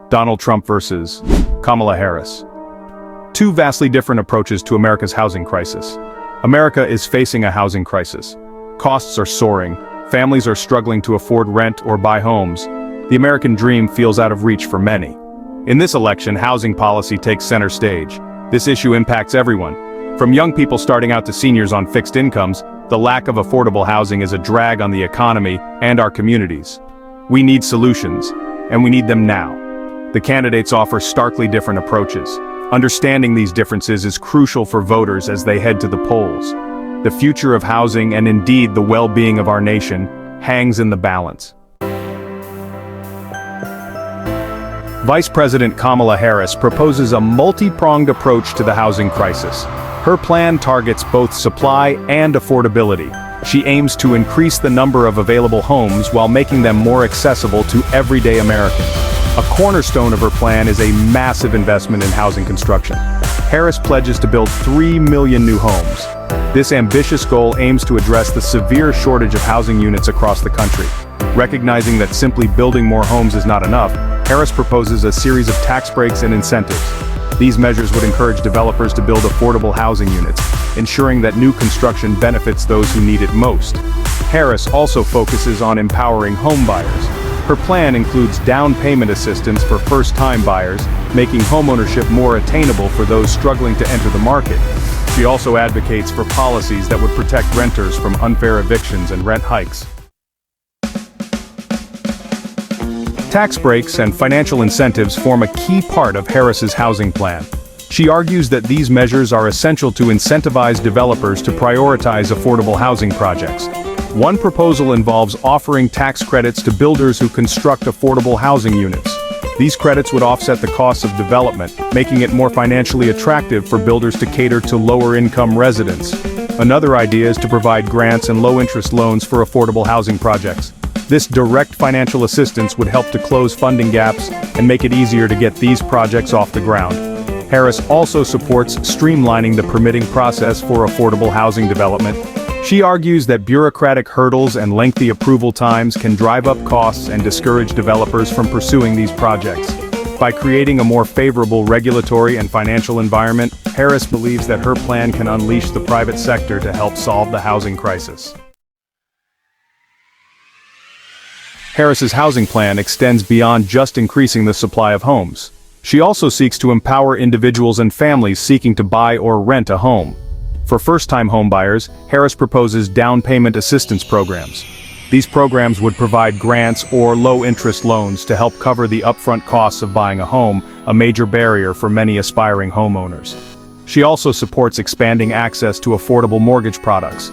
Donald Trump versus Kamala Harris. Two vastly different approaches to America's housing crisis. America is facing a housing crisis. Costs are soaring, families are struggling to afford rent or buy homes. The American dream feels out of reach for many. In this election, housing policy takes center stage. This issue impacts everyone. From young people starting out to seniors on fixed incomes, the lack of affordable housing is a drag on the economy and our communities. We need solutions, and we need them now. The candidates offer starkly different approaches. Understanding these differences is crucial for voters as they head to the polls. The future of housing and indeed the well-being of our nation hangs in the balance. Vice President Kamala Harris proposes a multi-pronged approach to the housing crisis. Her plan targets both supply and affordability. She aims to increase the number of available homes while making them more accessible to everyday Americans. A cornerstone of her plan is a massive investment in housing construction. Harris pledges to build 3 million new homes. This ambitious goal aims to address the severe shortage of housing units across the country. Recognizing that simply building more homes is not enough, Harris proposes a series of tax breaks and incentives. These measures would encourage developers to build affordable housing units, ensuring that new construction benefits those who need it most. Harris also focuses on empowering home buyers. Her plan includes down payment assistance for first-time buyers, making homeownership more attainable for those struggling to enter the market. She also advocates for policies that would protect renters from unfair evictions and rent hikes. Tax breaks and financial incentives form a key part of Harris's housing plan. She argues that these measures are essential to incentivize developers to prioritize affordable housing projects. One proposal involves offering tax credits to builders who construct affordable housing units. These credits would offset the costs of development, making it more financially attractive for builders to cater to lower-income residents. Another idea is to provide grants and low-interest loans for affordable housing projects. This direct financial assistance would help to close funding gaps and make it easier to get these projects off the ground. Harris also supports streamlining the permitting process for affordable housing development. She argues that bureaucratic hurdles and lengthy approval times can drive up costs and discourage developers from pursuing these projects. By creating a more favorable regulatory and financial environment, Harris believes that her plan can unleash the private sector to help solve the housing crisis. Harris's housing plan extends beyond just increasing the supply of homes. She also seeks to empower individuals and families seeking to buy or rent a home. For first-time homebuyers, Harris proposes down payment assistance programs. These programs would provide grants or low-interest loans to help cover the upfront costs of buying a home, a major barrier for many aspiring homeowners. She also supports expanding access to affordable mortgage products.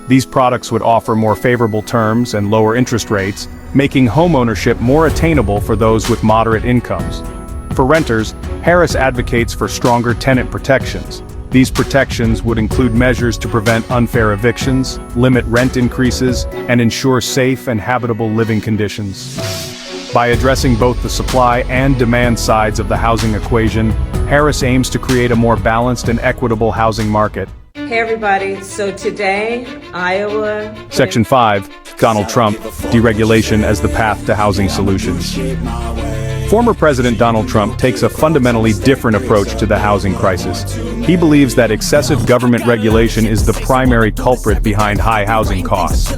These products would offer more favorable terms and lower interest rates, making homeownership more attainable for those with moderate incomes. For renters, Harris advocates for stronger tenant protections. These protections would include measures to prevent unfair evictions, limit rent increases, and ensure safe and habitable living conditions. By addressing both the supply and demand sides of the housing equation, Harris aims to create a more balanced and equitable housing market. Hey everybody, so today, Iowa... Section 5, Donald Trump, deregulation as the path to housing solutions. Former President Donald Trump takes a fundamentally different approach to the housing crisis. He believes that excessive government regulation is the primary culprit behind high housing costs.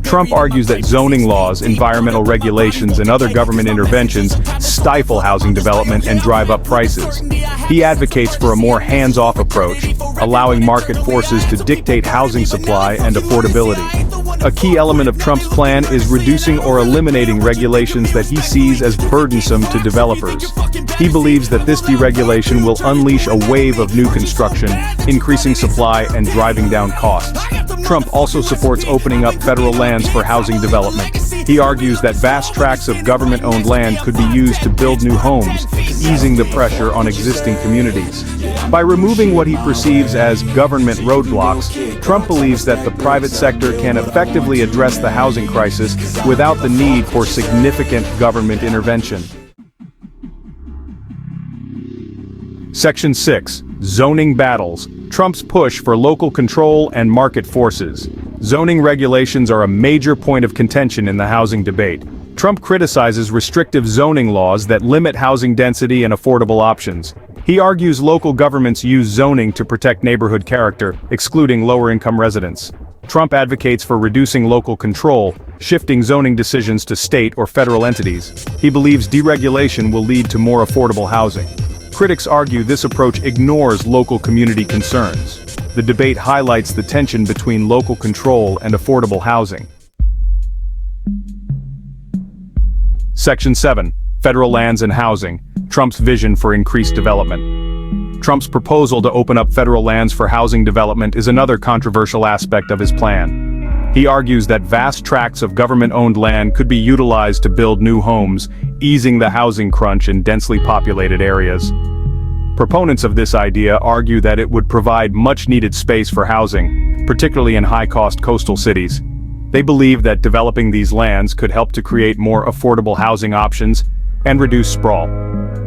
Trump argues that zoning laws, environmental regulations, and other government interventions stifle housing development and drive up prices. He advocates for a more hands-off approach, allowing market forces to dictate housing supply and affordability. A key element of Trump's plan is reducing or eliminating regulations that he sees as burdensome to developers. He believes that this deregulation will unleash a wave of new construction, increasing supply and driving down costs. Trump also supports opening up federal lands for housing development. He argues that vast tracts of government-owned land could be used to build new homes, easing the pressure on existing communities. By removing what he perceives as government roadblocks, Trump believes that the private sector can effectively address the housing crisis without the need for significant government intervention. Section 6. Zoning battles. Trump's push for local control and market forces. Zoning regulations are a major point of contention in the housing debate. Trump criticizes restrictive zoning laws that limit housing density and affordable options. He argues local governments use zoning to protect neighborhood character, excluding lower-income residents. Trump advocates for reducing local control, shifting zoning decisions to state or federal entities. He believes deregulation will lead to more affordable housing. Critics argue this approach ignores local community concerns. The debate highlights the tension between local control and affordable housing. Section 7. Federal lands and housing. Trump's vision for increased development. Trump's proposal to open up federal lands for housing development is another controversial aspect of his plan. He argues that vast tracts of government-owned land could be utilized to build new homes, easing the housing crunch in densely populated areas. Proponents of this idea argue that it would provide much-needed space for housing, particularly in high-cost coastal cities. They believe that developing these lands could help to create more affordable housing options and reduce sprawl.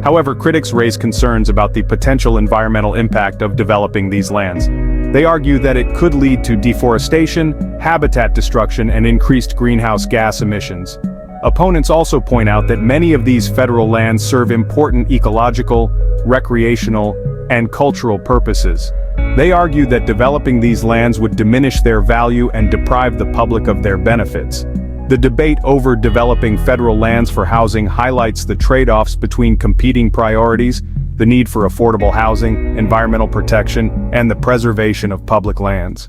However, critics raise concerns about the potential environmental impact of developing these lands. They argue that it could lead to deforestation, habitat destruction, and increased greenhouse gas emissions. Opponents also point out that many of these federal lands serve important ecological, recreational, and cultural purposes. They argue that developing these lands would diminish their value and deprive the public of their benefits. The debate over developing federal lands for housing highlights the trade-offs between competing priorities, the need for affordable housing, environmental protection, and the preservation of public lands.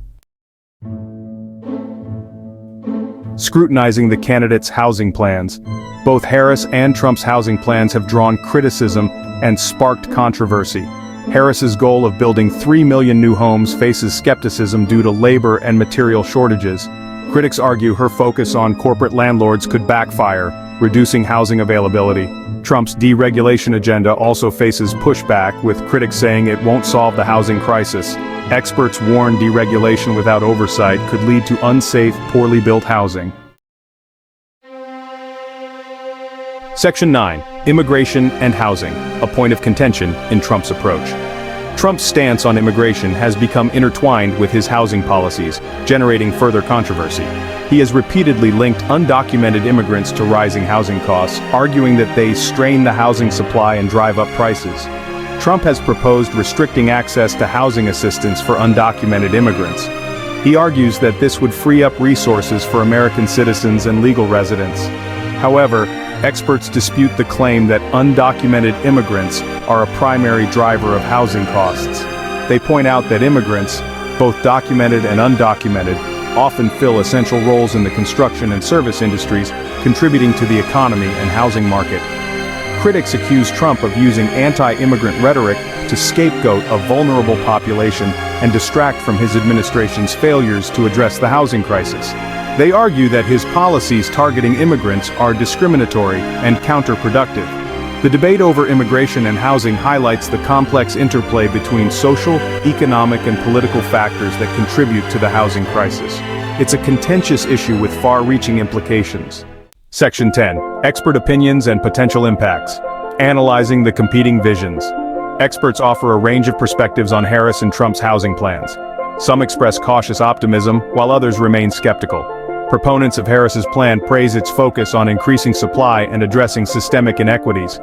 Scrutinizing the candidates' housing plans. Both Harris and Trump's housing plans have drawn criticism and sparked controversy. Harris's goal of building 3 million new homes faces skepticism due to labor and material shortages. Critics argue her focus on corporate landlords could backfire, reducing housing availability. Trump's deregulation agenda also faces pushback, with critics saying it won't solve the housing crisis. Experts warn deregulation without oversight could lead to unsafe, poorly built housing. Section 9. Immigration and housing, a point of contention in Trump's approach. Trump's stance on immigration has become intertwined with his housing policies, generating further controversy. He has repeatedly linked undocumented immigrants to rising housing costs, arguing that they strain the housing supply and drive up prices. Trump has proposed restricting access to housing assistance for undocumented immigrants. He argues that this would free up resources for American citizens and legal residents. However, experts dispute the claim that undocumented immigrants are a primary driver of housing costs. They point out that immigrants, both documented and undocumented, often fill essential roles in the construction and service industries, contributing to the economy and housing market. Critics accuse Trump of using anti-immigrant rhetoric to scapegoat a vulnerable population and distract from his administration's failures to address the housing crisis. They argue that his policies targeting immigrants are discriminatory and counterproductive. The debate over immigration and housing highlights the complex interplay between social, economic, and political factors that contribute to the housing crisis. It's a contentious issue with far-reaching implications. Section 10. Expert opinions and potential impacts. Analyzing the competing visions. Experts offer a range of perspectives on Harris and Trump's housing plans. Some express cautious optimism, while others remain skeptical. Proponents of Harris's plan praise its focus on increasing supply and addressing systemic inequities.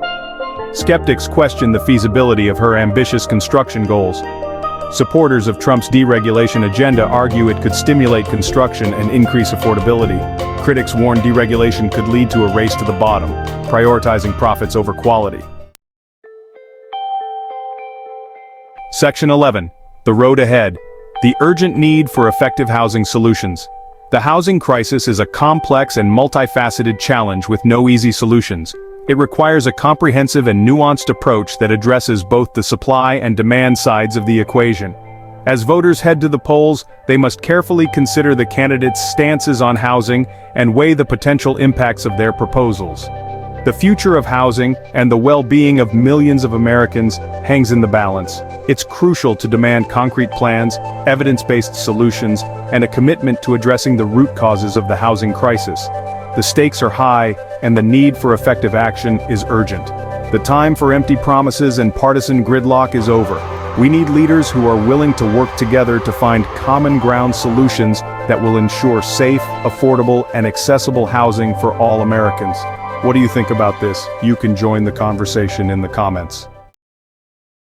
Skeptics question the feasibility of her ambitious construction goals. Supporters of Trump's deregulation agenda argue it could stimulate construction and increase affordability. Critics warn deregulation could lead to a race to the bottom, prioritizing profits over quality. Section 11. The road ahead. The urgent need for effective housing solutions. The housing crisis is a complex and multifaceted challenge with no easy solutions. It requires a comprehensive and nuanced approach that addresses both the supply and demand sides of the equation. As voters head to the polls, they must carefully consider the candidates' stances on housing and weigh the potential impacts of their proposals. The future of housing and the well-being of millions of Americans hangs in the balance. It's crucial to demand concrete plans, evidence-based solutions, and a commitment to addressing the root causes of the housing crisis. The stakes are high, and the need for effective action is urgent. The time for empty promises and partisan gridlock is over. We need leaders who are willing to work together to find common ground solutions that will ensure safe, affordable, and accessible housing for all Americans. What do you think about this? You can join the conversation in the comments.